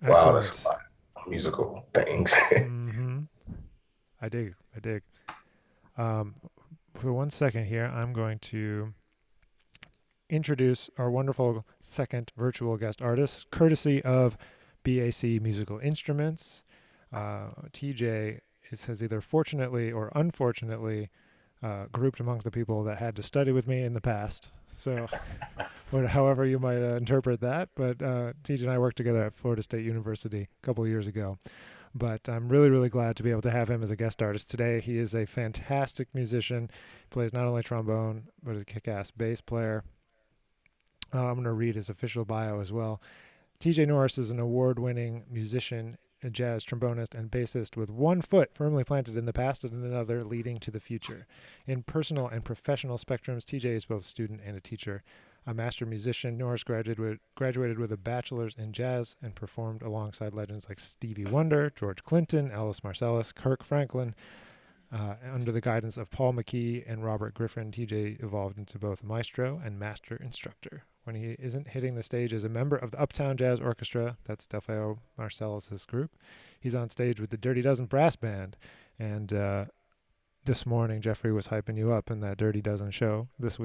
Wow, that's a Excellent. lot of musical things. Mm-hmm. I dig. I dig. Um, for 1 second here, I'm going to introduce our wonderful second virtual guest artist, courtesy of BAC Musical Instruments. TJ has either fortunately or unfortunately grouped amongst the people that had to study with me in the past. So, however you might interpret that, but TJ and I worked together at Florida State University a couple of years ago. But I'm really, really glad to be able to have him as a guest artist today. He is a fantastic musician. He plays not only trombone, but a kick ass bass player. I'm going to read his official bio as well. TJ Norris is an award winning musician, a jazz trombonist, and bassist with one foot firmly planted in the past and another leading to the future. In personal and professional spectrums, TJ is both student and a teacher. A master musician, Norris graduated with a bachelor's in jazz and performed alongside legends like Stevie Wonder, George Clinton, Ellis Marsalis, Kirk Franklin. Under the guidance of Paul McKee and Robert Griffin, TJ evolved into both maestro and master instructor. When he isn't hitting the stage as a member of the Uptown Jazz Orchestra, that's Delfeo Marsalis' group, he's on stage with the Dirty Dozen Brass Band. And this morning, Jeffrey was hyping you up in that Dirty Dozen show this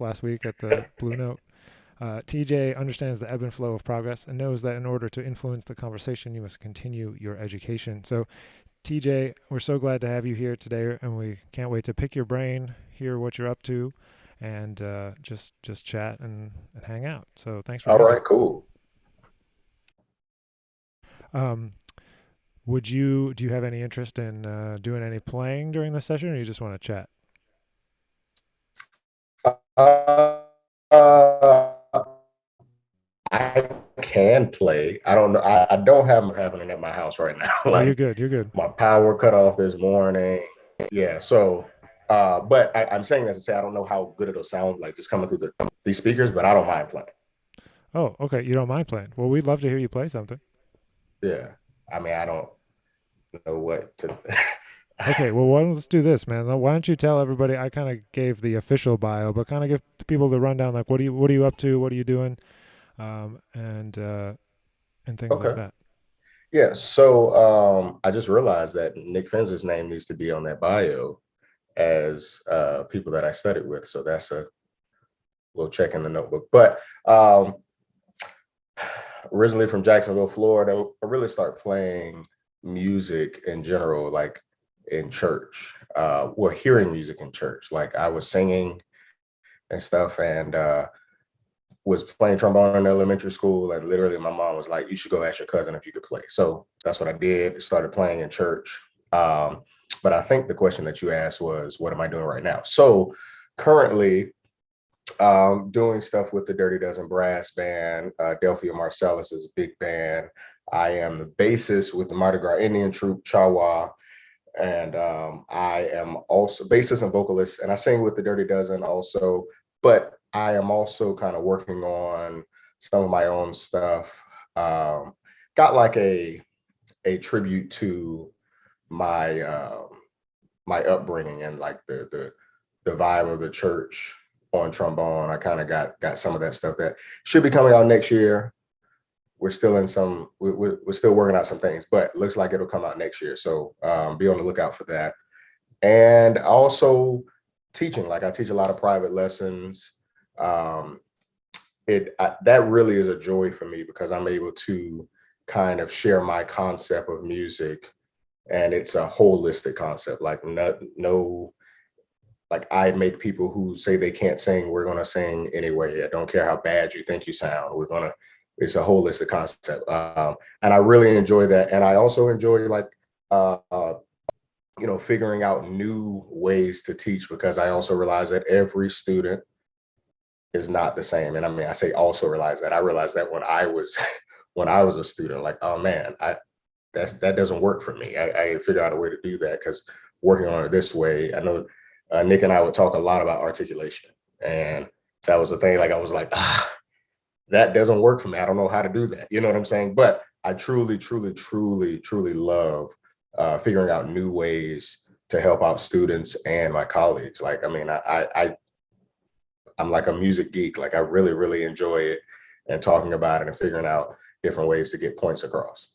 last week at the Blue Note. TJ understands the ebb and flow of progress and knows that in order to influence the conversation, you must continue your education. So, TJ, we're so glad to have you here today, and we can't wait to pick your brain, hear what you're up to, and just chat and hang out. So thanks for All being here. right, cool. Um, do you have any interest in doing any playing during the session, or you just want to chat? Uh, uh, I can play. I don't know. I don't have them happening at my house right now. Oh, you're Like good. You're good. my power cut off this morning. Yeah. So, but I'm saying this to say I don't know how good it'll sound like just coming through these speakers, but I don't mind playing. Oh, okay. You don't mind playing? Well, we'd love to hear you play something. Yeah. I mean, I don't know what to. Okay, well, let's do this, man. Why don't you tell everybody? I kind of gave the official bio, but kind of give people the rundown. Like, what are you up to? What are you doing? And things like Okay. that. Yeah. So, I just realized that Nick Finzer's name needs to be on that bio as people that I studied with. So that's a little check in the notebook. But originally from Jacksonville, Florida, I really started playing music in general, like in church. Well, hearing music in church. Like I was singing and stuff, and was playing trombone in elementary school. And literally, my mom was like, "You should go ask your cousin if you could play." So that's what I did. Started playing in church. But I think the question that you asked was, "What am I doing right now?" So currently, doing stuff with the Dirty Dozen Brass Band. Delphia Marsalis is a big band. I am the bassist with the Mardi Gras Indian Troupe, Chawa, and I am also bassist and vocalist, and I sing with the Dirty Dozen also. But I am also kind of working on some of my own stuff. Got like a tribute to my my upbringing and like the vibe of the church on trombone. I kind of got some of that stuff that should be coming out next year. We're still in some we're still working out some things, but looks like it'll come out next year. So be on the lookout for that. And also teaching, like I teach a lot of private lessons. Um, that really is a joy for me because I'm able to kind of share my concept of music, and it's a holistic concept. Like no, like I make people who say they can't sing, we're gonna sing anyway. I don't care how bad you think you sound. We're gonna. It's a holistic concept, and I really enjoy that. And I also enjoy like uh, uh, figuring out new ways to teach because I also realize that every student is not the same. And I mean, I say also realize that. I realized that when I was when I was a student, like, oh man, that doesn't work for me. I figure out a way to do that because working on it this way, I know Nick and I would talk a lot about articulation, and that was the thing. Like I was like, that doesn't work for me. I don't know how to do that. You know what I'm saying? But I truly, truly, truly, truly love figuring out new ways to help out students and my colleagues. Like, I mean, I'm like a music geek. Like, I really, really enjoy it and talking about it and figuring out different ways to get points across.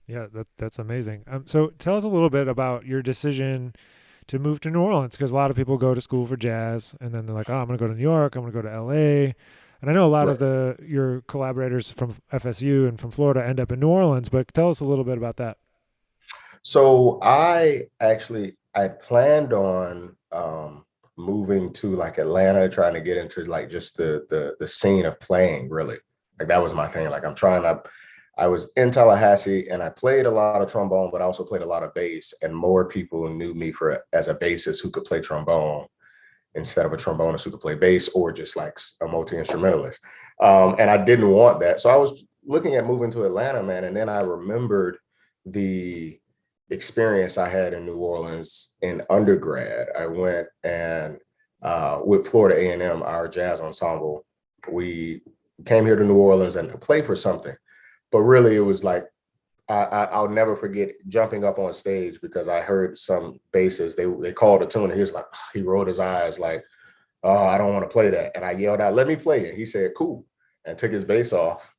Yeah, that's amazing. So tell us a little bit about your decision to move to New Orleans, because a lot of people go to school for jazz and then they're like, oh, I'm going to go to New York, I'm going to go to LA. And I know a lot of Right. your collaborators from FSU and from Florida end up in New Orleans, but tell us a little bit about that. So I planned on moving to like Atlanta, trying to get into like just the scene of playing really. Like that was my thing. Like I was in Tallahassee and I played a lot of trombone, but I also played a lot of bass, and more people knew me for as a bassist who could play trombone instead of a trombonist who could play bass, or just like a multi-instrumentalist. And I didn't want that. So I was looking at moving to Atlanta, man. And then I remembered the experience I had in New Orleans in undergrad. I went and with Florida A&M, our jazz ensemble, we came here to New Orleans and played for something. But really, it was like I'll never forget jumping up on stage because I heard some basses. They called a tune and he was like, he rolled his eyes like, oh, I don't want to play that. And I yelled out, let me play it. He said, cool, and took his bass off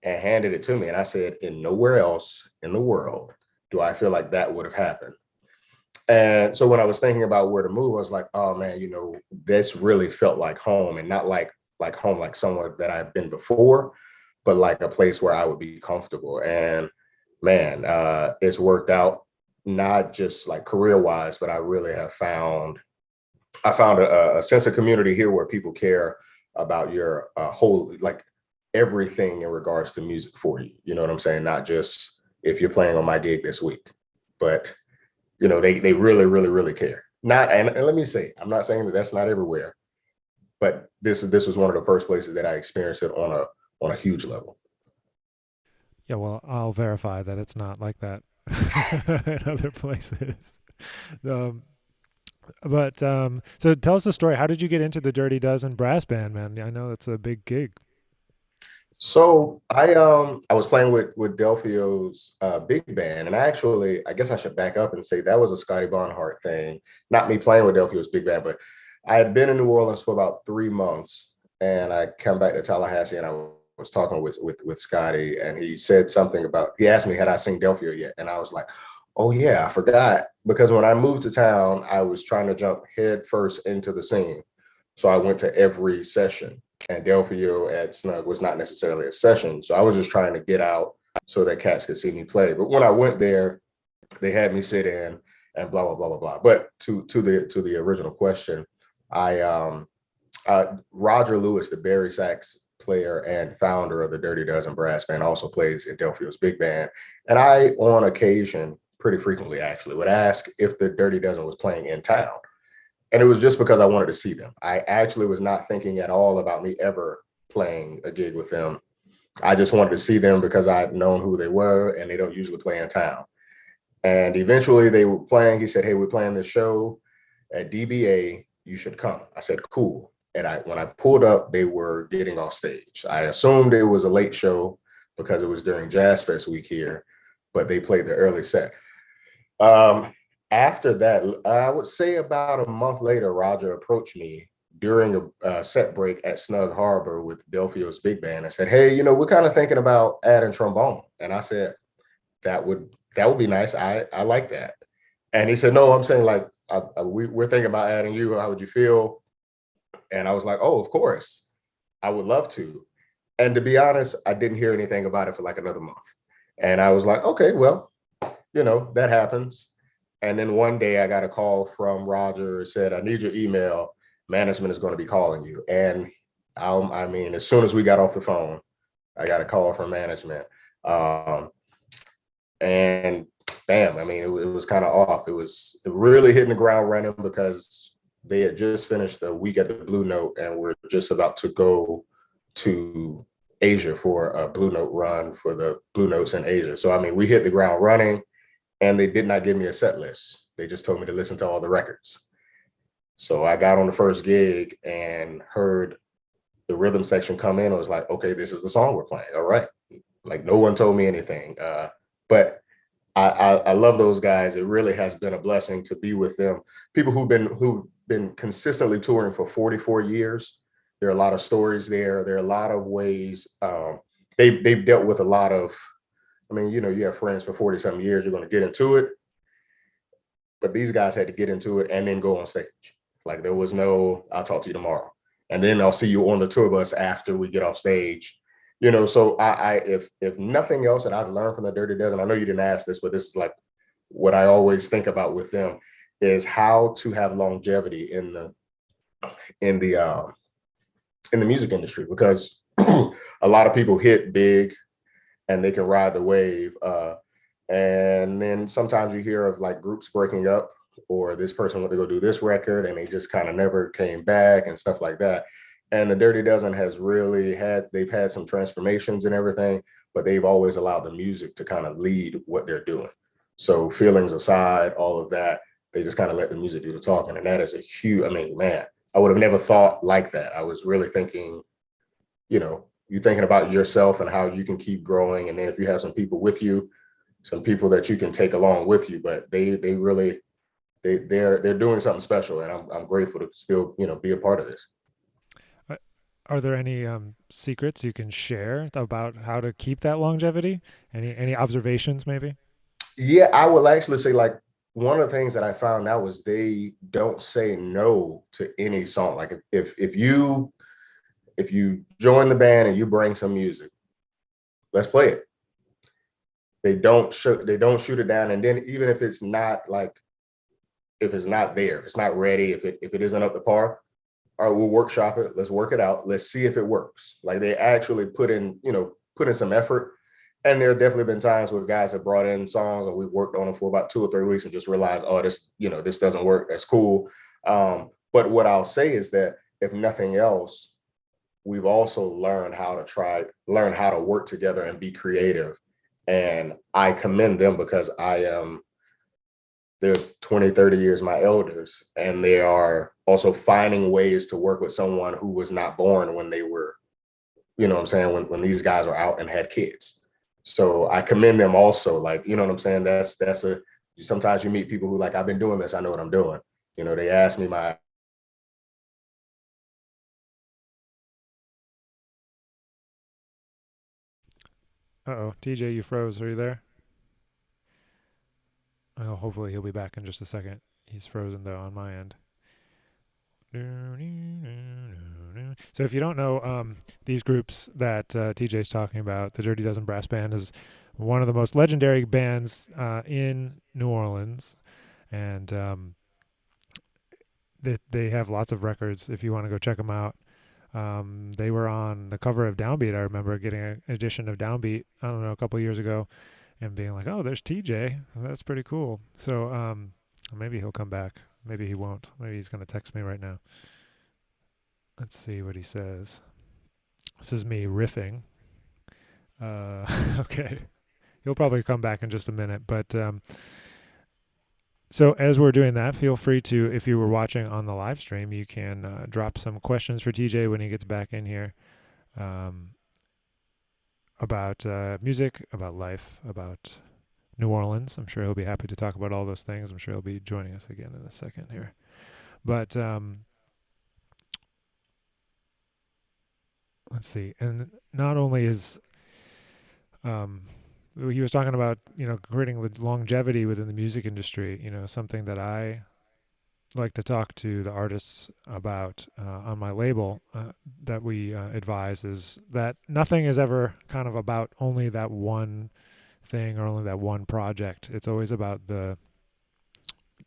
and handed it to me. And I said, in nowhere else in the world do I feel like that would have happened. And so when I was thinking about where to move, I was like, oh man, this really felt like home, and not like home, like somewhere that I've been before, but like a place where I would be comfortable. And man, it's worked out, not just like career wise, but I really have I found a sense of community here where people care about your whole, like everything in regards to music for you. You know what I'm saying? Not just if you're playing on my gig this week, but they really, really, really care. Not, and let me say, I'm not saying that that's not everywhere, but this was one of the first places that I experienced it on a huge level. Yeah, well, I'll verify that it's not like that in other places. Um, but so tell us the story. How did you get into the Dirty Dozen brass band, man? I know that's a big gig. So I was playing with Delphio's big band, and I guess I should back up and say that was a Scotty Barnhart thing, not me playing with Delphio's big band, but I had been in New Orleans for about 3 months, and I come back to Tallahassee, and I was talking with Scotty, and he said something about, he asked me had I seen Delphio yet, and I was like, oh yeah, I forgot, because when I moved to town, I was trying to jump head first into the scene, so I went to every session, and Delphio at Snug was not necessarily a session. So I was just trying to get out so that cats could see me play. But when I went there, they had me sit in and blah, blah, blah, blah, blah. But to the original question, I Roger Lewis, the Barry sax player and founder of the Dirty Dozen Brass Band, also plays in Delphio's big band. And I, on occasion, pretty frequently actually, would ask if the Dirty Dozen was playing in town. And it was just because I wanted to see them. I actually was not thinking at all about me ever playing a gig with them. I just wanted to see them because I'd known who they were, and they don't usually play in town. And eventually they were playing. He said, hey, we're playing this show at DBA. You should come. I said, cool. And when I pulled up, they were getting off stage. I assumed it was a late show because it was during Jazz Fest week here, but they played the early set. Um, After that, I would say about a month later, Roger approached me during a set break at Snug Harbor with Delphio's big band and said, hey, we're kind of thinking about adding trombone. And I said, that would be nice. I like that. And he said, no, I'm saying like, we're thinking about adding you. How would you feel? And I was like, oh, of course, I would love to. And to be honest, I didn't hear anything about it for like another month. And I was like, okay, well, that happens. And then one day I got a call from Roger, said, I need your email. Management is going to be calling you. And I mean, as soon as we got off the phone, I got a call from management. And bam, I mean, it was kind of off. It was really hitting the ground running because they had just finished the week at the Blue Note and we're just about to go to Asia for a Blue Note run for the Blue Notes in Asia. So, I mean, we hit the ground running. And they did not give me a set list. They just told me to listen to all the records. So I got on the first gig and heard the rhythm section come in. I was like, okay, this is the song we're playing. All right. Like no one told me anything. But I love those guys. It really has been a blessing to be with them. People who've been consistently touring for 44 years. There are a lot of stories there. There are a lot of ways they've dealt with a lot of, I mean, you know, you have friends for 40 something years, you're going to get into it, but these guys had to get into it and then go on stage. Like there was no, I'll talk to you tomorrow, and then I'll see you on the tour bus after we get off stage. You know, so if nothing else that I've learned from the Dirty Dozen, I know you didn't ask this, but this is like what I always think about with them is how to have longevity in the in the music industry, because a lot of people hit big and they can ride the wave. And then sometimes you hear of like groups breaking up, or this person went to go do this record and they just kind of never came back and stuff like that. And the Dirty Dozen has really they've had some transformations and everything, but they've always allowed the music to kind of lead what they're doing. So feelings aside, all of that, they just kind of let the music do the talking. And that is a huge, I mean, man, I would have never thought like that. I was really thinking, you know, you're thinking about yourself and how you can keep growing. And then if you have some people with you, some people that you can take along with you, but they really, they're doing something special. And I'm grateful to still, you know, be a part of this. Are there any secrets you can share about how to keep that longevity? Any observations maybe? Yeah, I will actually say like one of the things that I found out was they don't say no to any song. Like if you join the band and you bring some music, let's play it. They don't shoot it down. And then even if it's not like, if it's not there, if it's not ready, if it isn't up to par, all right, we'll workshop it. Let's work it out. Let's see if it works. Like they actually put in, you know, put in some effort. And there have definitely been times where guys have brought in songs and we've worked on them for about 2 or 3 weeks and just realized, oh, this, you know, this doesn't work. That's cool. But what I'll say is that if nothing else, we've also learned how to work together and be creative. And I commend them because they're 20, 30 years my elders, and they are also finding ways to work with someone who was not born when they were, you know what I'm saying, when these guys were out and had kids. So I commend them also, like, you know what I'm saying? Sometimes you meet people who like, I've been doing this, I know what I'm doing. You know, they ask me my. Uh-oh, TJ, you froze. Are you there? Oh, hopefully he'll be back in just a second. He's frozen though on my end. So if you don't know, these groups that TJ's talking about, the Dirty Dozen Brass Band is one of the most legendary bands in New Orleans, and they have lots of records if you want to go check them out. They were on the cover of Downbeat. I remember getting an edition of Downbeat, I don't know, a couple of years ago, and being like, oh, there's TJ. That's pretty cool. So maybe he'll come back. Maybe he won't. Maybe he's going to text me right now. Let's see what he says. This is me riffing. Okay. He'll probably come back in just a minute. But so as we're doing that, feel free to, if you were watching on the live stream, you can drop some questions for TJ when he gets back in here. About music, about life, about New Orleans. I'm sure he'll be happy to talk about all those things. I'm sure he'll be joining us again in a second here. But let's see. And not only is he was talking about, you know, creating the longevity within the music industry, you know, something that I like to talk to the artists about on my label that we advise is that nothing is ever kind of about only that one thing or only that one project. It's always about the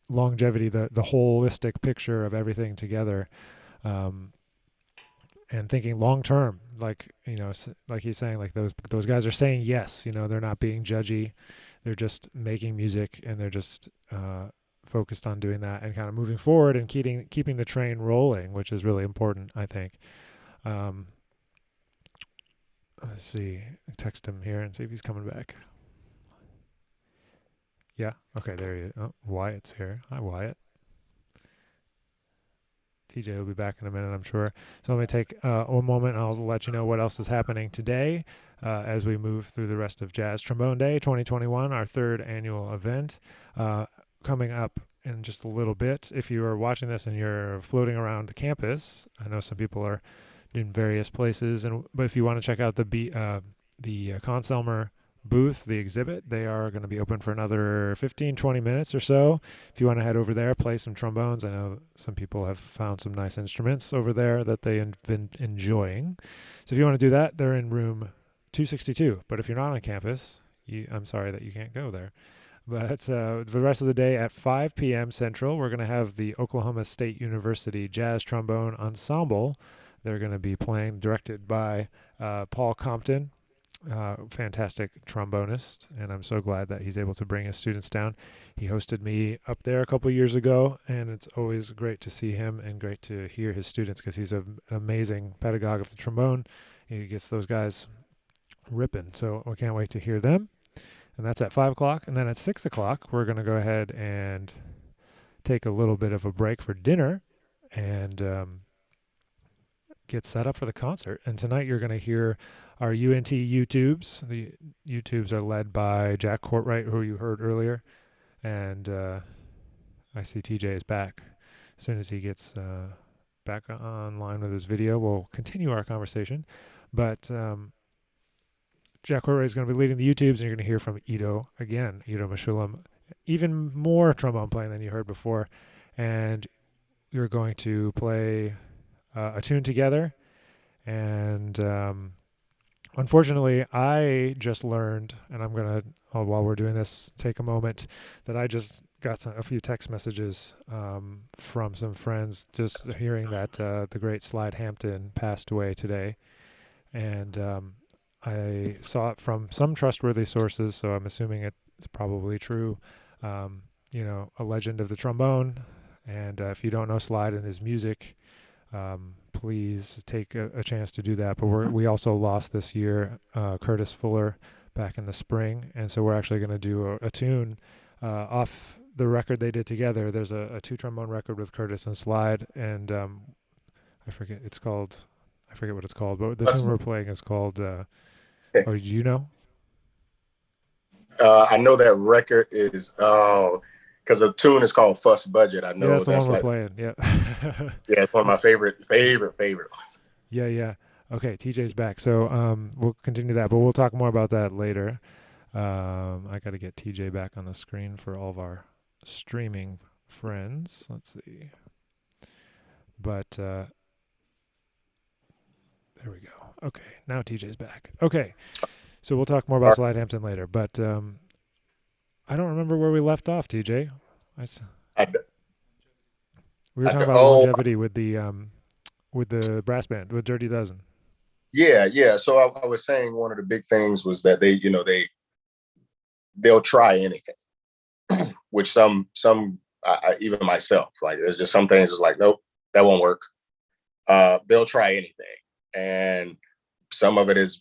longevity, the holistic picture of everything together, and thinking long term. Like, you know, like he's saying, like those guys are saying yes. You know, they're not being judgy. They're just making music, and they're just focused on doing that and kind of moving forward and keeping the train rolling, which is really important, I think. Let's see. Text him here and see if he's coming back. Yeah. Okay, there he is. Oh, Wyatt's here. Hi, Wyatt. TJ will be back in a minute, I'm sure. So let me take a moment, and I'll let you know what else is happening today as we move through the rest of Jazz Trombone Day 2021, our third annual event. Coming up in just a little bit. If you are watching this and you're floating around the campus, I know some people are in various places, but if you want to check out the the Conn Selmer booth, the exhibit. They are going to be open for another 15, 20 minutes or so. If you want to head over there, play some trombones. I know some people have found some nice instruments over there that they've been enjoying. So if you want to do that, they're in room 262. But if you're not on campus, I'm sorry that you can't go there. But for the rest of the day at 5 p.m. Central, we're going to have the Oklahoma State University Jazz Trombone Ensemble. They're going to be playing, directed by Paul Compton, fantastic trombonist, and I'm so glad that he's able to bring his students down. He hosted me up there a couple of years ago, and it's always great to see him and great to hear his students because he's an amazing pedagogue of the trombone. He gets those guys ripping, so we can't wait to hear them. And that's at 5 o'clock. And then at 6 o'clock, we're going to go ahead and take a little bit of a break for dinner and get set up for the concert. And tonight you're going to hear our UNT UTUBES. The UTUBES are led by Jack Courtwright, who you heard earlier. And I see TJ is back. As soon as he gets back online with his video, we'll continue our conversation. But Jack Courtwright is going to be leading the YouTubes, and you're going to hear from Ido again, Ido Meshulam, even more trombone playing than you heard before. And you're going to play a tune together. And unfortunately, I just learned, and I'm going to, while we're doing this, take a moment, that I just got a few text messages from some friends just hearing that the great Slide Hampton passed away today. And I saw it from some trustworthy sources, so I'm assuming it's probably true. You know, a legend of the trombone. And if you don't know Slide and his music, please take a chance to do that. But we also lost this year Curtis Fuller back in the spring, and so we're actually going to do a tune off the record they did together. There's a two trombone record with Curtis and Slide, and I forget what it's called, but the tune we're playing is called. Or do you know? I know that record is because the tune is called Fuss Budget. I know that's the one we're playing. Yeah. Yeah, it's one of my favorite ones. Yeah. Okay, TJ's back. So we'll continue that, but we'll talk more about that later. I got to get TJ back on the screen for all of our streaming friends. Let's see. But there we go. Okay, now TJ's back. Okay, so we'll talk more about Slide Hampton later. But I don't remember where we left off, TJ. We were talking about longevity with the brass band, with Dirty Dozen. Yeah. So I was saying one of the big things was that they'll try anything, which some even myself, like there's just some things is like, nope, that won't work. They'll try anything, and some of it is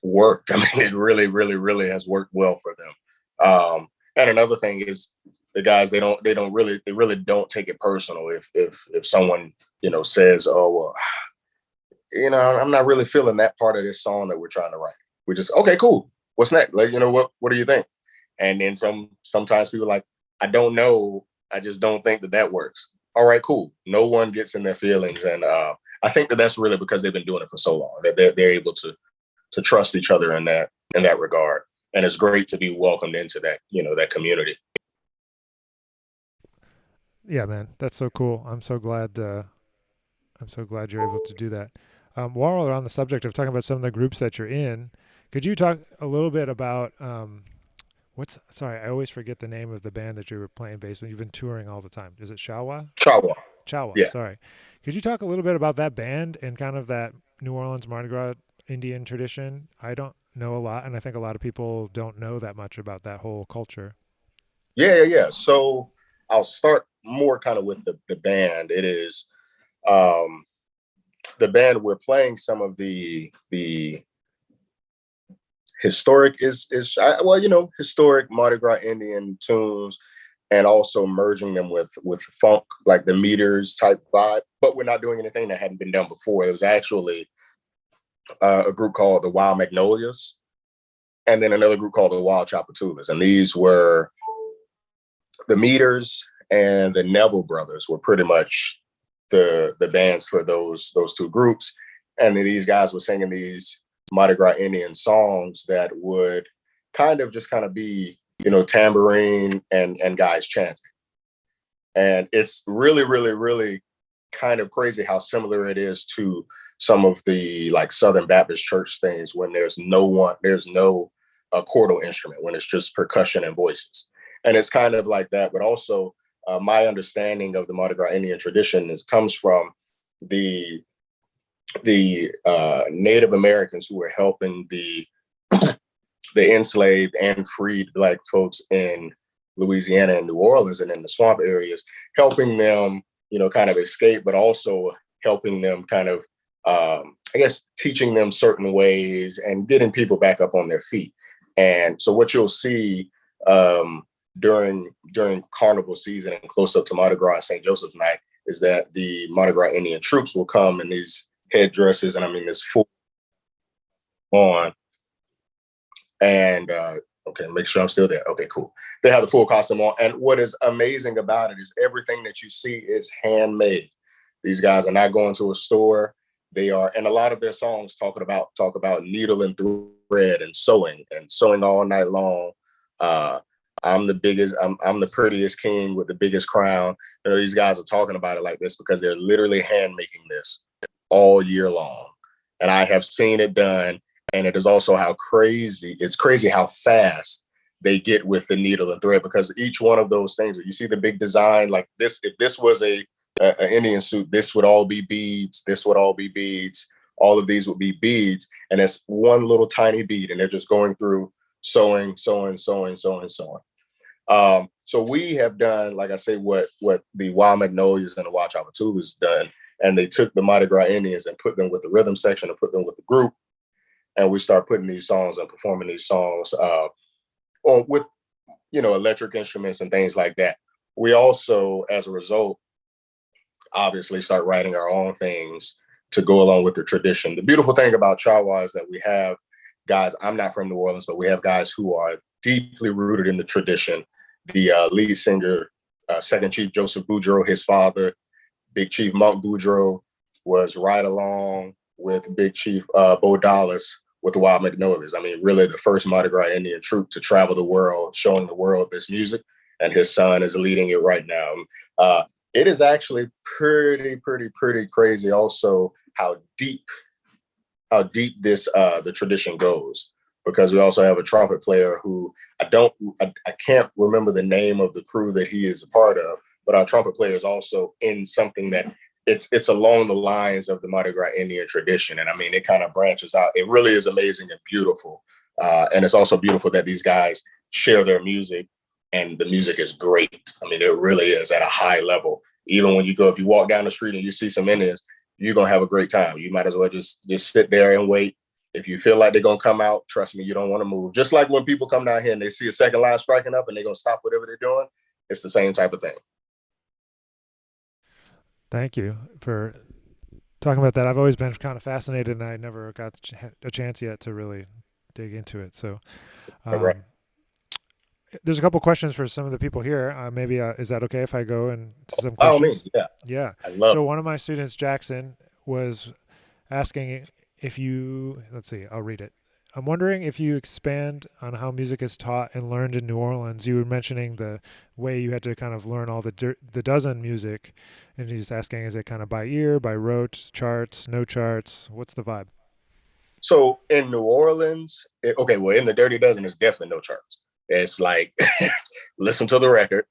worked. I mean, it really, really, really has worked well for them. And another thing is the guys, they really don't take it personal if someone, says, oh, well, I'm not really feeling that part of this song that we're trying to write. We just, okay, cool. What's next? Like, what do you think? And then sometimes people are like, I don't know. I just don't think that works. All right, cool. No one gets in their feelings. And I think that's really because they've been doing it for so long that they're able to trust each other in that regard. And it's great to be welcomed into that, that community. Yeah, man, that's so cool. I'm so glad you're able to do that. While we're on the subject of talking about some of the groups that you're in, could you talk a little bit about I always forget the name of the band that you were playing bass when you've been touring all the time. Is it Chawa? Chawa, yeah. Sorry. Could you talk a little bit about that band and kind of that New Orleans Mardi Gras Indian tradition? I don't know a lot, and I think a lot of people don't know that much about that whole culture. Yeah. So I'll start more kind of with the band. It is the band we're playing some of the historic historic Mardi Gras Indian tunes, and also merging them with funk, like the meters type vibe. But we're not doing anything that hadn't been done before. It was actually a group called the Wild Magnolias, and then another group called the Wild Chapatulas. And these were the meters, and the Neville brothers were pretty much the bands for those two groups. And then these guys were singing these Mardi Gras Indian songs that would kind of be, tambourine and guys chanting. And it's really, really, really kind of crazy how similar it is to some of the like Southern Baptist church things when there's no chordal instrument, when it's just percussion and voices. And it's kind of like that, but also my understanding of the Mardi Gras Indian tradition comes from the Native Americans who were helping the enslaved and freed Black folks in Louisiana and New Orleans and in the swamp areas, helping them, kind of escape, but also helping them kind of, I guess, teaching them certain ways and getting people back up on their feet. And so what you'll see during carnival season and close up to Mardi Gras St. Joseph's Night is that the Mardi Gras Indian troops will come in these headdresses, and I mean this full on. And okay, make sure I'm still there. Okay, cool. They have the full costume on, and what is amazing about it is everything that you see is handmade. These guys are not going to a store. They are, and a lot of their songs talk about needle and thread and sewing all night long. I'm the prettiest king with the biggest crown. These guys are talking about it like this because they're literally hand making this all year long. And I have seen it done. And it is also it's crazy how fast they get with the needle and thread, because each one of those things, you see the big design like this, if this was an Indian suit, this would all be beads. This would all be beads. All of these would be beads. And it's one little tiny bead. And they're just going through sewing. So we have done, like I say, what the Wild Magnolias and the Watchtower UTUBES done. And they took the Mardi Gras Indians and put them with the rhythm section and put them with the group. And we start putting these songs and performing these songs with, electric instruments and things like that. We also, as a result, obviously start writing our own things to go along with the tradition. The beautiful thing about Chawa is that we have guys, I'm not from New Orleans, but we have guys who are deeply rooted in the tradition. The lead singer, Second Chief Joseph Boudreaux, his father, Big Chief Monk Boudreaux, was right along with Big Chief Bo Dallas with the Wild Magnolias. I mean, really the first Mardi Gras Indian troupe to travel the world, showing the world this music, and his son is leading it right now. It is actually pretty crazy also how deep this the tradition goes, because we also have a trumpet player who I can't remember the name of the crew that he is a part of, but our trumpet player is also in something that it's along the lines of the Mardi Gras Indian tradition. And I mean, it kind of branches out. It really is amazing and beautiful. And it's also beautiful that these guys share their music, and the music is great. I mean, it really is at a high level. Even when if you walk down the street and you see some Indians, you're going to have a great time. You might as well just sit there and wait. If you feel like they're going to come out, trust me, you don't want to move. Just like when people come down here and they see a second line striking up and they're going to stop whatever they're doing, it's the same type of thing. Thank you for talking about that. I've always been kind of fascinated, and I never got a chance yet to really dig into it. So Right. There's a couple questions for some of the people here. Maybe is that okay if I go into some questions? By all means, yeah. Yeah. I love So one of my students, Jackson, was asking if you, let's see, I'll read it. I'm wondering if you expand on how music is taught and learned in New Orleans. You were mentioning the way you had to kind of learn all the dozen music, and he's asking, is it kind of by ear, by rote, charts, no charts? What's the vibe? So in New Orleans, in the Dirty Dozen, there's definitely no charts. It's like, listen to the record.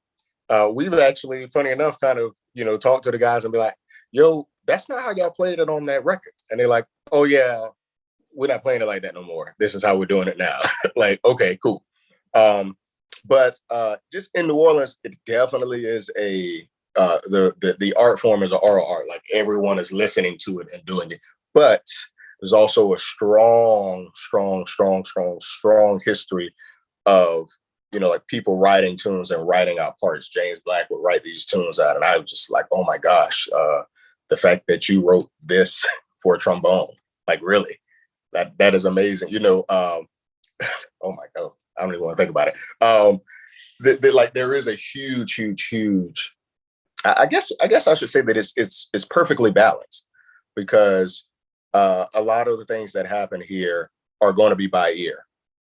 We've actually, funny enough, kind of, talked to the guys and be like, yo, that's not how y'all played it on that record. And they're like, oh yeah, we're not playing it like that no more. This is how we're doing it now. Like, okay, cool. But just in New Orleans, it definitely is the art form is an oral art. Like everyone is listening to it and doing it. But there's also a strong history of, like people writing tunes and writing out parts. James Black would write these tunes out. And I was just like, oh my gosh, the fact that you wrote this for a trombone, like really, that is amazing. Oh my God, I don't even want to think about it. Like there is a huge, I guess I should say that it's perfectly balanced, because a lot of the things that happen here are going to be by ear,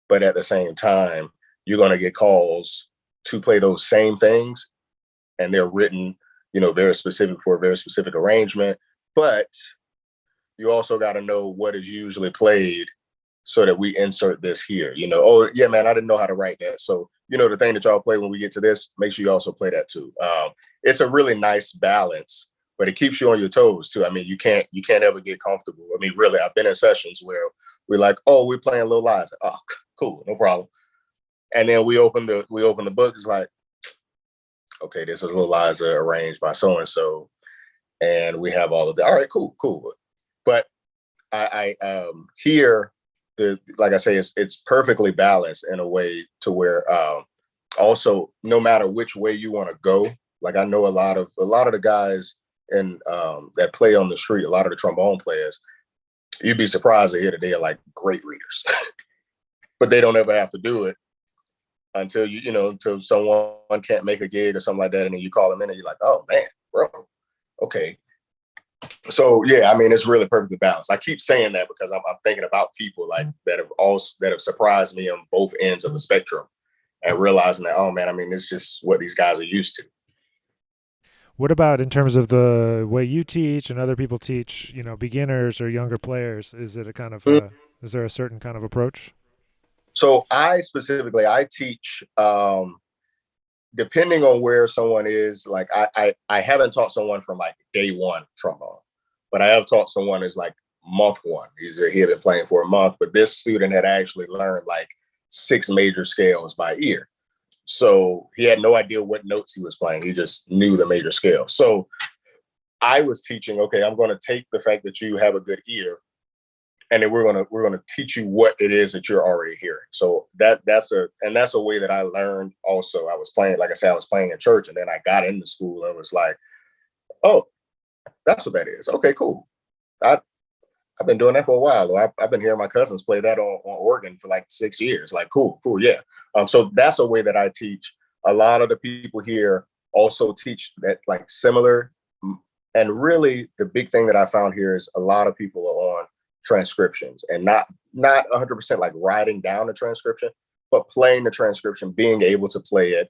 but at the same time, you're going to get calls to play those same things, and they're written, very specific for a very specific arrangement. But you also got to know what is usually played so that we insert this here. Oh yeah, man, I didn't know how to write that. So, the thing that y'all play when we get to this, make sure you also play that too. It's a really nice balance, but it keeps you on your toes too. I mean, you can't ever get comfortable. I mean, really, I've been in sessions where we're like, oh, we're playing Lil Liza. Oh, cool, no problem. And then we open the book. It's like, okay, this is Lil Liza arranged by so and so, and we have all of that. All right, cool. But I here, like I say, it's perfectly balanced in a way to where also, no matter which way you want to go, like I know a lot of the guys and that play on the street, a lot of the trombone players, you'd be surprised to hear that they are like great readers, but they don't ever have to do it until until someone can't make a gig or something like that, and then you call them in and you're like, oh man, bro, okay. So yeah, I mean, it's really perfectly balanced. I keep saying that because I'm thinking about people like that have surprised me on both ends of the spectrum, and realizing that, oh man, I mean, it's just what these guys are used to. What about in terms of the way you teach and other people teach, beginners or younger players? Is it a kind of is there a certain kind of approach? So I teach depending on where someone is. Like I haven't taught someone from like day one trombone, but I have taught someone as like month one. He had been playing for a month, but this student had actually learned like 6 major scales by ear. So he had no idea what notes he was playing. He just knew the major scale. So I was teaching, okay, I'm going to take the fact that you have a good ear, and then we're gonna teach you what it is that you're already hearing. So that's a way that I learned. Also, I was playing, like I said, I was playing in church, and then I got into school and was like, oh, that's what that is. Okay, cool. I've been doing that for a while. I've been hearing my cousins play that on organ for like 6 years. Like, cool, yeah. So that's a way that I teach. A lot of the people here also teach that like similar. And really, the big thing that I found here is a lot of people are on transcriptions, and not 100% like writing down the transcription, but playing the transcription, being able to play it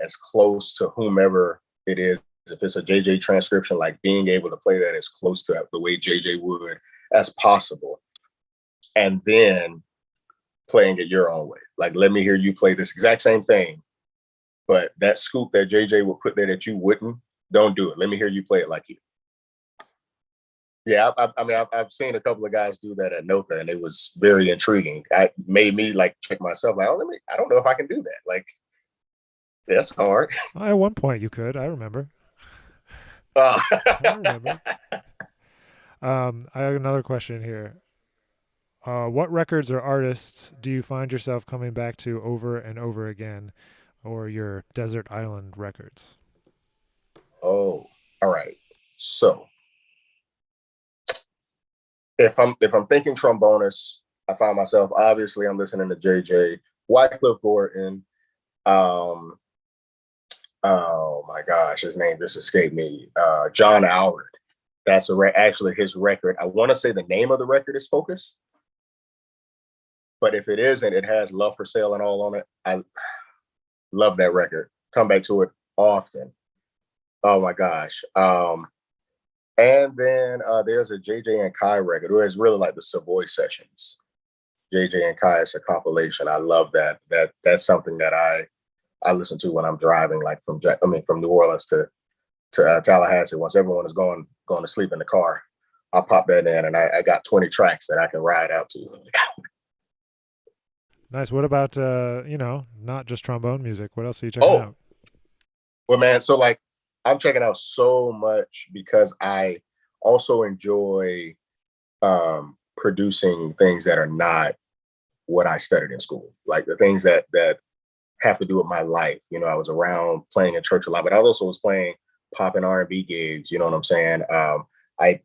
as close to whomever it is. If it's a JJ transcription, like being able to play that as close to the way JJ would as possible, and then playing it your own way. Like, let me hear you play this exact same thing, but that scoop that JJ would put there that you wouldn't, don't do it. Let me hear you play it like you. Yeah, I mean, I've seen a couple of guys do that at Noka, and it was very intriguing. It made me like check myself. Like, oh, I don't know if I can do that. Like, that's hard. At one point, you could. I remember. I remember. I have another question here. What records or artists do you find yourself coming back to over and over again, or your desert island records? Oh, all right. So if I'm thinking trombonist, I find myself, obviously I'm listening to JJ, Wycliffe Gordon. Oh my gosh, his name just escaped me. John Allred. That's actually his record. I want to say the name of the record is Focus, but if it isn't, it has Love for Sale and all on it. I love that record. Come back to it often. Oh my gosh. And then there's a JJ and Kai record, where it's really like the Savoy Sessions. JJ and Kai is a compilation. I love that. That's something that I listen to when I'm driving, like from New Orleans to Tallahassee. Once everyone is going to sleep in the car, I'll pop that in, and I got 20 tracks that I can ride out to. Nice. What about not just trombone music? What else are you checking out? Well, man, so like I'm checking out so much because I also enjoy producing things that are not what I studied in school, like the things that have to do with my life. I was around playing in church a lot, but I also was playing pop and R&B gigs. You know what I'm saying? I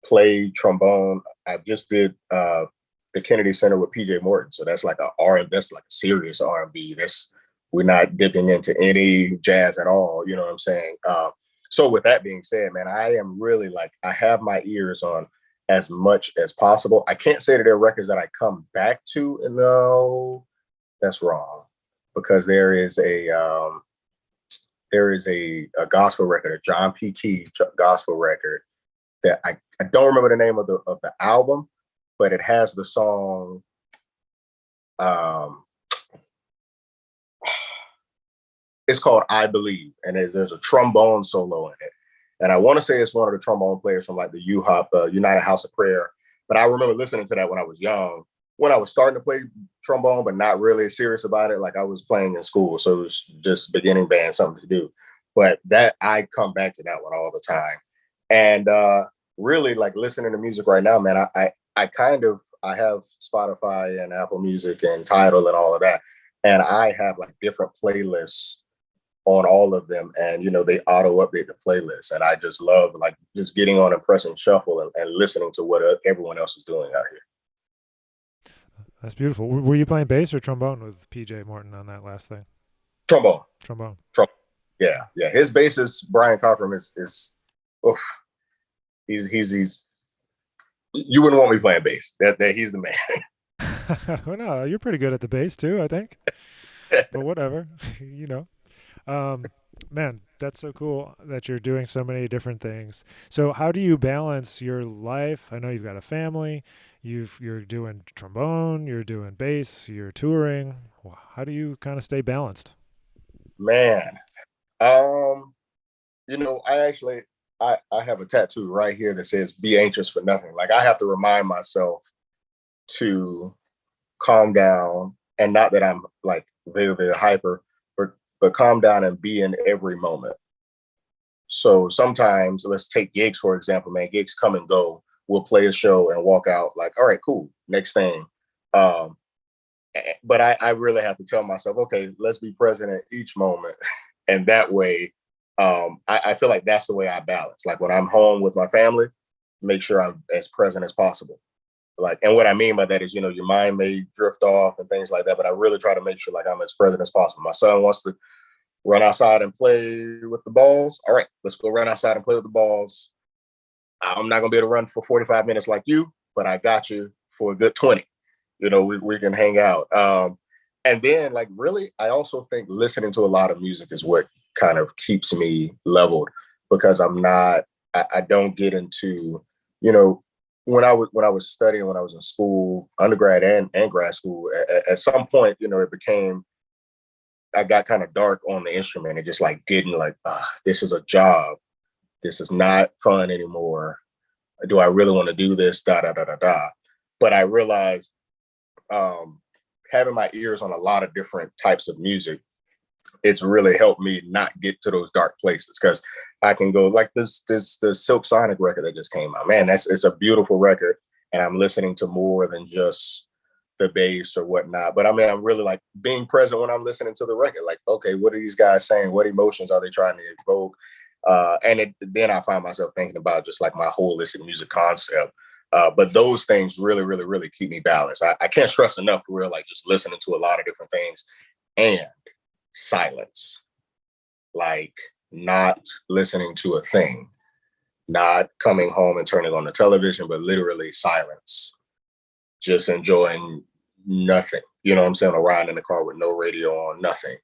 played trombone. I just did the Kennedy Center with PJ Morton, so that's like that's like a serious R&B. We're not dipping into any jazz at all. You know what I'm saying? So with that being said, man, I am really like, I have my ears on as much as possible. I can't say that there are records that I come back to, and no, that's wrong, because there is a gospel record, a John P. Key gospel record that I don't remember the name of the album, but it has the song. Um, it's called "I Believe," and there's a trombone solo in it. And I want to say it's one of the trombone players from like the United House of Prayer. But I remember listening to that when I was young, when I was starting to play trombone, but not really serious about it. Like I was playing in school, so it was just beginning band, something to do. But that I come back to that one all the time, and really like listening to music right now, man. I have Spotify and Apple Music and Tidal and all of that, and I have like different playlists on all of them, and they auto update the playlist, and I just love like just getting on and pressing shuffle and listening to what everyone else is doing out here. That's beautiful. Were you playing bass or trombone with PJ Morton on that last thing? Trombone. Trombone. Yeah. His bassist Brian Cockrum is oof, he's you wouldn't want me playing bass. That he's the man. Well, no, you're pretty good at the bass too, I think. But whatever, Man, that's so cool that you're doing so many different things. So how do you balance your life? I know you've got a family, you're doing trombone, you're doing bass, you're touring. How do you kind of stay balanced? Man, I actually I have a tattoo right here that says "Be anxious for nothing." Like I have to remind myself to calm down, and not that I'm like very, very hyper, but calm down and be in every moment. So sometimes, let's take gigs for example, man. Gigs come and go. We'll play a show and walk out like, all right, cool. Next thing. Um, but I really have to tell myself, okay, let's be present at each moment. And that way, I feel like that's the way I balance. Like when I'm home with my family, make sure I'm as present as possible. Like, and what I mean by that is, your mind may drift off and things like that, but I really try to make sure like I'm as present as possible. My son wants to run outside and play with the balls. All right, let's go run outside and play with the balls. I'm not gonna be able to run for 45 minutes like you, but I got you for a good 20. We can hang out. And then like really, I also think listening to a lot of music is what kind of keeps me leveled, because I don't get into, you know, when I was studying, when I was in school, undergrad and grad school, at some point, it became, I got kind of dark on the instrument. It just like didn't like, this is a job. This is not fun anymore. Do I really want to do this? Da da da da da. But I realized um, having my ears on a lot of different types of music, it's really helped me not get to those dark places, because I can go like the Silk Sonic record that just came out. Man, it's a beautiful record, and I'm listening to more than just the bass or whatnot. But I mean, I'm really like being present when I'm listening to the record. Like, okay, what are these guys saying? What emotions are they trying to evoke? Then I find myself thinking about just like my holistic music concept. But those things really, really, really keep me balanced. I can't stress enough for real, like just listening to a lot of different things, and silence, like not listening to a thing, not coming home and turning on the television, but literally silence, just enjoying nothing. You know what I'm saying? Or riding in the car with no radio on, nothing.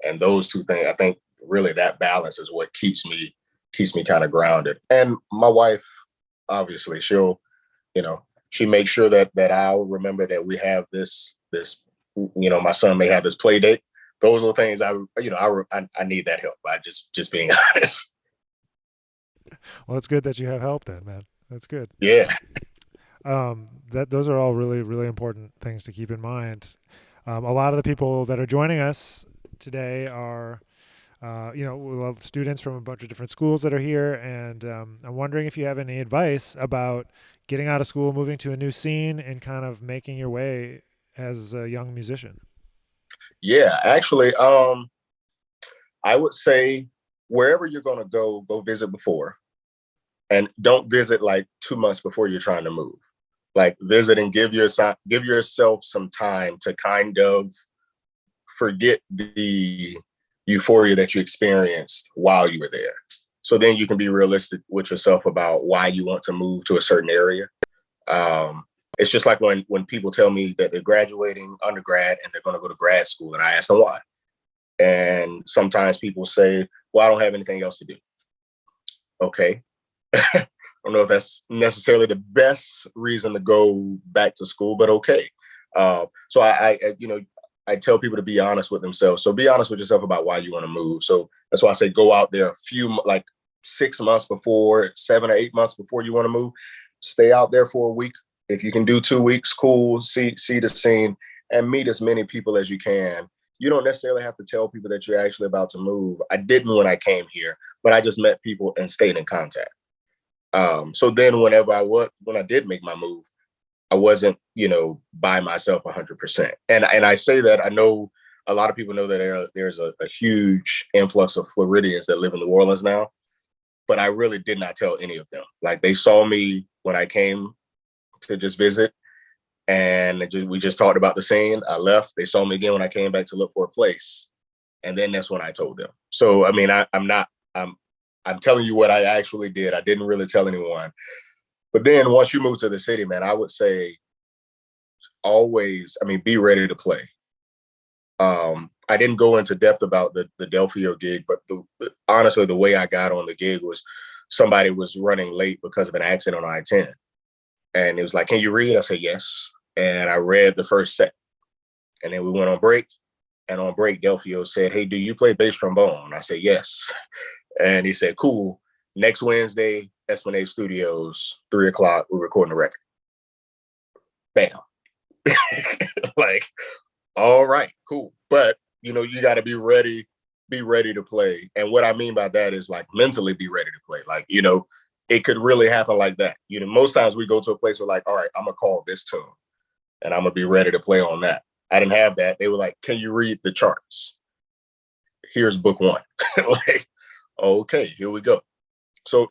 And those two things, I think really that balance is what keeps me kind of grounded. And my wife, obviously, she makes sure that I'll remember that we have this, my son may have this play date. Those are the things I need that help by just being honest. Well, it's good that you have help then, man. That's good. Yeah. That those are all really, really important things to keep in mind. A lot of the people that are joining us today are, students from a bunch of different schools that are here, and I'm wondering if you have any advice about getting out of school, moving to a new scene, and kind of making your way as a young musician. Yeah, actually, I would say wherever you're going to go visit before, and don't visit like 2 months before you're trying to move. Like visit and give yourself some time to kind of forget the euphoria that you experienced while you were there. So then you can be realistic with yourself about why you want to move to a certain area. It's just like when people tell me that they're graduating undergrad and they're going to go to grad school, and I ask them why. And sometimes people say, well, I don't have anything else to do. Okay. I don't know if that's necessarily the best reason to go back to school, but okay. So I tell people to be honest with themselves. So be honest with yourself about why you want to move. So that's why I say go out there a few, like 6 months before, 7 or 8 months before you want to move. Stay out there for a week. If you can do 2 weeks, cool. See the scene and meet as many people as you can. You don't necessarily have to tell people that you're actually about to move. I didn't when I came here, but I just met people and stayed in contact. So then when I did make my move, I wasn't, by myself 100%. And I say that I know a lot of people know that there's a huge influx of Floridians that live in New Orleans now, but I really did not tell any of them. Like they saw me when I came to just visit, and we just talked about the scene. I left. They saw me again when I came back to look for a place, and then that's when I told them. So I mean, I'm telling you what I actually did. I didn't really tell anyone. But then once you move to the city, man, I would say always, be ready to play. I didn't go into depth about the Delphio gig, but honestly, the way I got on the gig was somebody was running late because of an accident on I-10. And it was like, can you read? I said, yes. And I read the first set. And then we went on break. And on break, Delphio said, hey, do you play bass trombone? I said, yes. And he said, cool. Next Wednesday, Esplanade Studios, 3:00, we're recording the record. Bam. Like, all right, cool. But, you got to be ready to play. And what I mean by that is like mentally be ready to play. Like, it could really happen like that. Most times we go to a place where like, all right, I'm going to call this tune and I'm going to be ready to play on that. I didn't have that. They were like, can you read the charts? Here's book one. Like, okay, here we go. So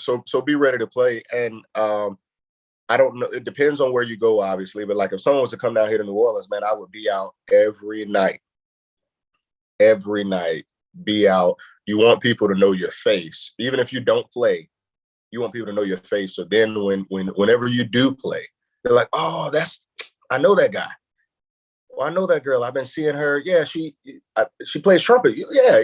be ready to play. And I don't know. It depends on where you go, obviously. But like if someone was to come down here to New Orleans, man, I would be out every night. Every night, be out. You want people to know your face. Even if you don't play, you want people to know your face. So then whenever you do play, they're like, oh, I know that guy. Well, I know that girl. I've been seeing her. Yeah, she plays trumpet. Yeah.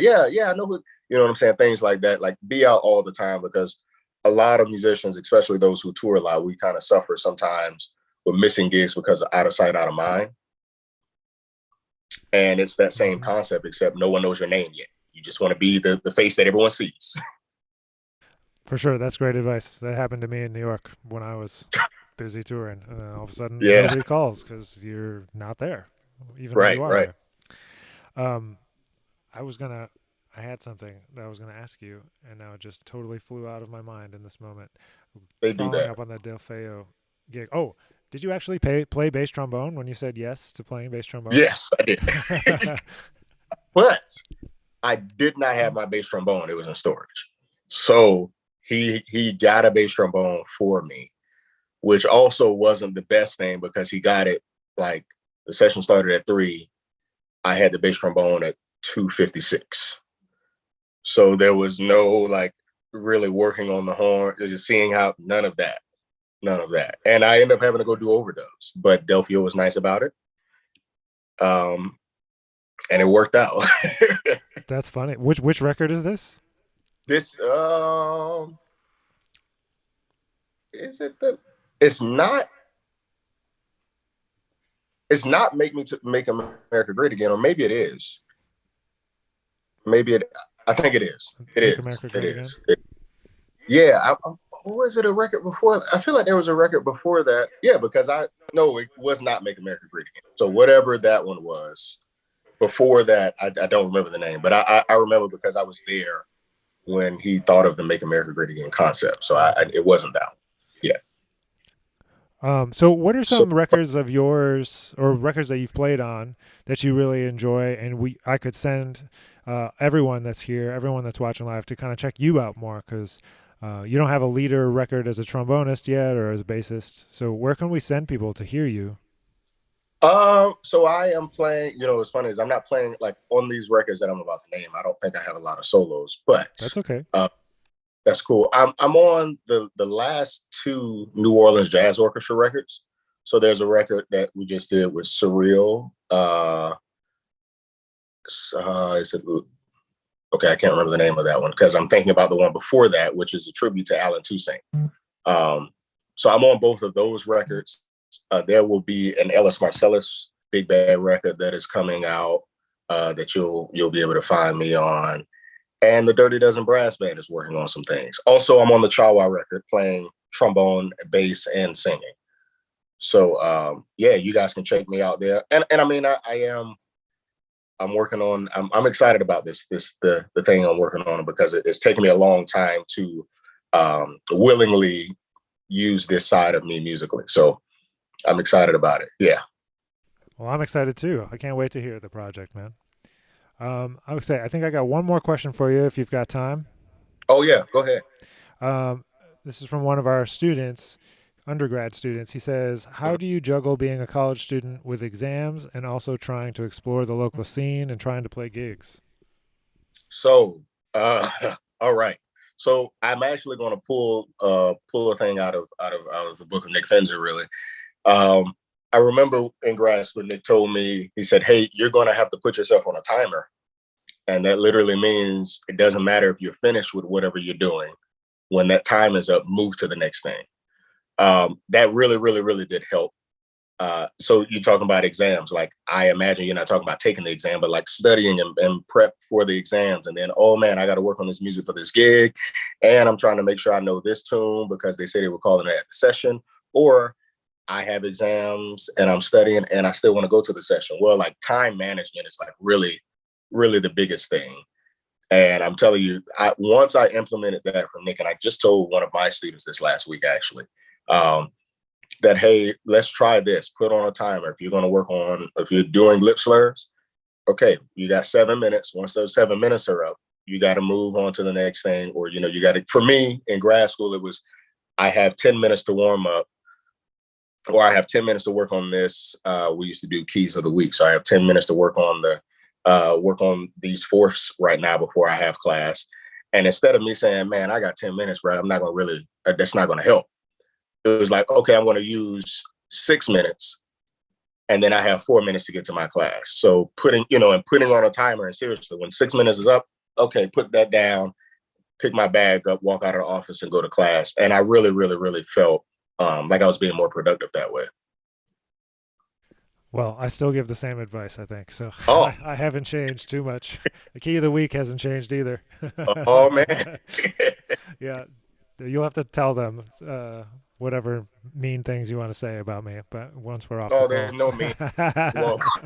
I know who, you know what I'm saying? Things like that. Like be out all the time, because a lot of musicians, especially those who tour a lot, we kind of suffer sometimes with missing gigs because of out of sight, out of mind. And it's that same concept, except no one knows your name yet. You just want to be the face that everyone sees. For sure. That's great advice. That happened to me in New York when I was busy touring. And then all of a sudden, nobody calls because you're not there, even though you are there. I had something that I was going to ask you, and now it just totally flew out of my mind in this moment. Following up on that Delphio gig. Oh, did you actually play bass trombone when you said yes to playing bass trombone? Yes, I did. But I did not have my bass trombone. It was in storage. So he got a bass trombone for me, which also wasn't the best thing because he got it like the session started at 3. I had the bass trombone at 2:56. So there was no like really working on the horn, just seeing how none of that. And I ended up having to go do overdubs, but Delphio was nice about it. And it worked out. That's funny. Which record is this? This is it it's not Make America Great Again, or maybe it is. I think it is. Yeah. Was it a record before? I feel like there was a record before that. Yeah, because it was not Make America Great Again. So whatever that one was before that, I don't remember the name, but I remember because I was there when he thought of the Make America Great Again concept. So it wasn't that one. Yeah. So what are some records of yours or records that you've played on that you really enjoy? And I could send everyone that's here, everyone that's watching live, to kind of check you out more, because you don't have a leader record as a trombonist yet or as a bassist. So where can we send people to hear you? So I am playing, what's funny is I'm not playing like on these records that I'm about to name. I don't think I have a lot of solos, but that's okay. That's cool. I'm on the last two New Orleans Jazz Orchestra records. So there's a record that we just did with Surreal. Is it okay? I can't remember the name of that one because I'm thinking about the one before that, which is a tribute to Alan Toussaint. Um, so I'm on both of those records. There will be an Ellis Marcellus big band record that is coming out that you'll be able to find me on. And the Dirty Dozen Brass Band is working on some things. Also, I'm on the Chawa record playing trombone, bass, and singing. So yeah, you guys can check me out there. And I mean, I'm working on. I'm excited about the thing I'm working on because it's taken me a long time to willingly use this side of me musically. So I'm excited about it. Yeah. Well, I'm excited too. I can't wait to hear the project, man. I would say I think I got one more question for you if you've got time. Oh yeah, go ahead. Um, this is from one of our students, undergrad students. He says, "How do you juggle being a college student with exams and also trying to explore the local scene and trying to play gigs?" So all right. So I'm actually going to pull a thing out of the book of Nick Finzer. Really, I remember in grad school, Nick told me, he said, "Hey, you're going to have to put yourself on a timer." And that literally means it doesn't matter if you're finished with whatever you're doing. When that time is up, move to the next thing. That really, really, really did help. So you're talking about exams. Like, I imagine you're not talking about taking the exam, but like studying and prep for the exams. And then, oh man, I got to work on this music for this gig. And I'm trying to make sure I know this tune because they say they were calling it at the session. Or I have exams and I'm studying and I still want to go to the session. Well, like time management is like really, really the biggest thing. And I'm telling you, once I implemented that from Nick, and I just told one of my students this last week, actually, that, hey, let's try this, put on a timer. If you're going to work on, if you're doing lip slurs, okay, you got 7 minutes. Once those 7 minutes are up, you got to move on to the next thing. Or, you got to, for me in grad school, it was, I have 10 minutes to warm up, or I have 10 minutes to work on this. We used to do keys of the week. So I have 10 minutes to work on these fourths right now before I have class. And instead of me saying, man, I got 10 minutes, right, I'm not going to really, that's not going to help. It was like, okay, I'm going to use 6 minutes and then I have 4 minutes to get to my class. So putting on a timer, and seriously, when 6 minutes is up, okay, put that down, pick my bag up, walk out of the office and go to class. And I really, really, really felt like I was being more productive that way. Well, I still give the same advice, I think. So Oh, I haven't changed too much. The key of the week hasn't changed either. oh man. Yeah, you'll have to tell them whatever mean things you want to say about me. But once we're off Oh, the there's no me. Whoa. call.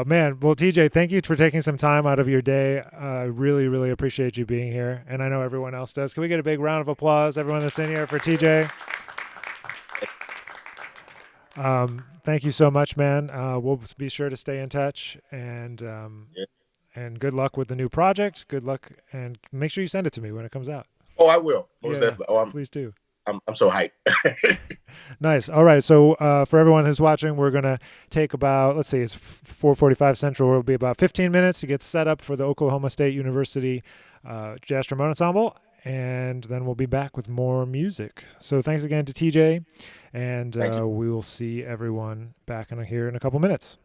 Man, well, TJ, thank you for taking some time out of your day. I really, really appreciate you being here, and I know everyone else does. Can we get a big round of applause, everyone that's in here, for TJ? Thank you so much, man. We'll be sure to stay in touch, and Yeah. and good luck with the new project. Good luck, and make sure you send it to me when it comes out. Oh, I will. Most Yeah, definitely. Oh, please do. I'm so hyped. Nice. All right. So for everyone who's watching, we're gonna take about, let's see, it's 4:45 Central. It'll be about 15 minutes to get set up for the Oklahoma State University Jazz Trombone Ensemble, and then we'll be back with more music. So thanks again to TJ, and Thank you. we will see everyone back in here in a couple minutes.